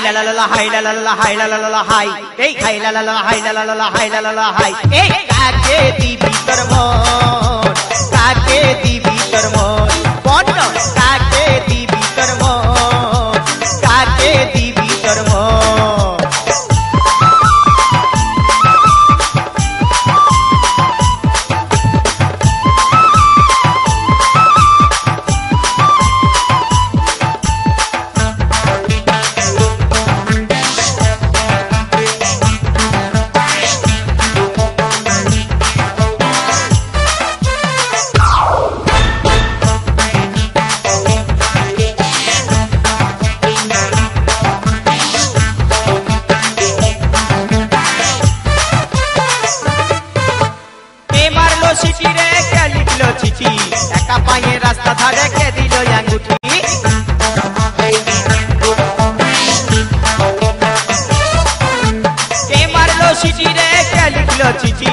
la la la la hai la la la la hai la la la la hai ei hai la la la hai la la la la hai la la la hai ei কাকে দিবি তোর মন কাকে দিবি তোর মন বন্ধ কাকে দিবি তোর মন কাকে দিবি তোর মন চিঠি রে কে লিখলো চিঠি একা পায়ে রাস্তা ধারে কে দিল আঙ্গুঠি কে মারলো চিঠি রে কে লিখলো চিঠি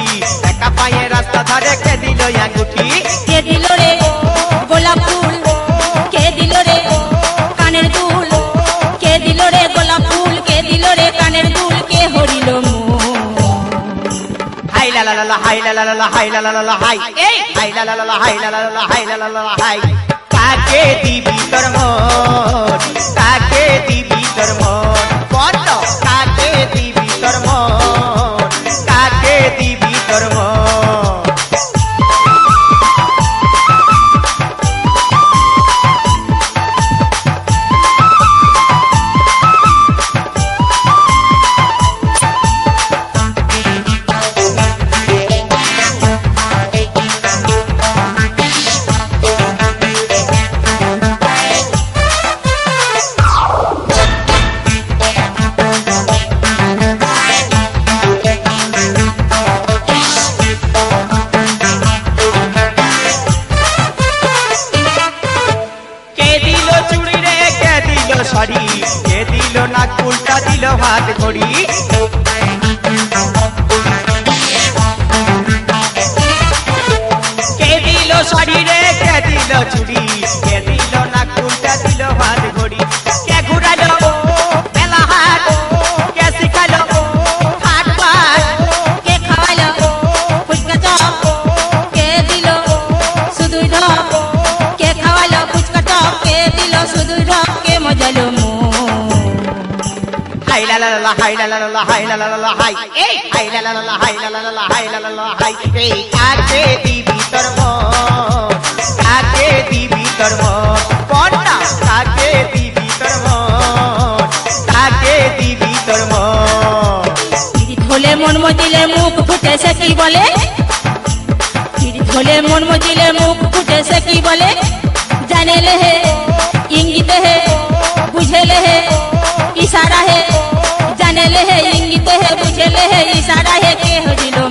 একা পায়ে রাস্তা ধারে কে দিল আঙ্গুঠি কে দিল রে গোলাপ ফুল কে দিল রে কানের দুল কে দিল রে গোলাপ ফুল কে দিল রে কানের দুল কে হরিল হাই লা লা লা হাই লা লা লা হাই লা লা লা হাই এই হাই লা লা লা হাই লা লা লা হাই লা লা লা হাই কাকে দিবি তোর মন কাকে দিবি তোর মন বন্ধ কাকে দিবি তোর মন কাকে দিবি তোর মন শাড়ি কে দিল না উল্টা দিল হাত ঘড়ি কে দিল শাড়ি রে কে দিল চুড়ি কে দিল না উল্টা দিল হাত ঘড়ি কে ঘুরালো মেলা হাট কে শিখালো হাট পাট কে খাওয়ালো ফুচকা চপ কে দিল শুধুই ঢপ কে খাওয়ালো ফুচকা চপ কে দিল শুধুই ঢপ কে মজালো হাই লা লা লা হাই লা লা লা হাই লা লা লা হাই এই হাই লা লা লা হাই লা লা লা হাই লা লা লা হাই এই কাকে দিবি তোর মন কাকে দিবি তোর মন বন্ধ কাকে দিবি তোর মন কাকে দিবি তোর মন ঢোলে মন মজিলে মুখ ফুটে সে কি বলে ঢোলে মন মজিলে মুখ ফুটে সে কি বলে জানে ले है इंगित है बुझे ले है इशारा है जाने ले है इंगित है बुझे ले है इशारा है के हो दिलो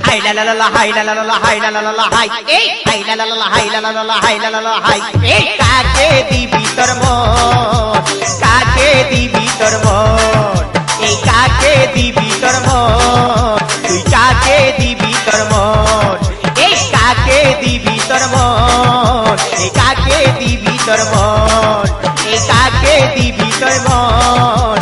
হাই লা লা লা হাই লা লা লা হাই লা লা লা হাই এই হাই লা লা লা হাই লা লা লা হাই লা লা লা হাই এই কাকে দিবি তোর মন কাকে দিবি তোর মন এই কাকে দিবি তোর মন তুই কাকে দিবি তোর মন এই কাকে দিবি তোর মন এই কাকে দিবি তোর মন এই কাকে দিবি তোর মন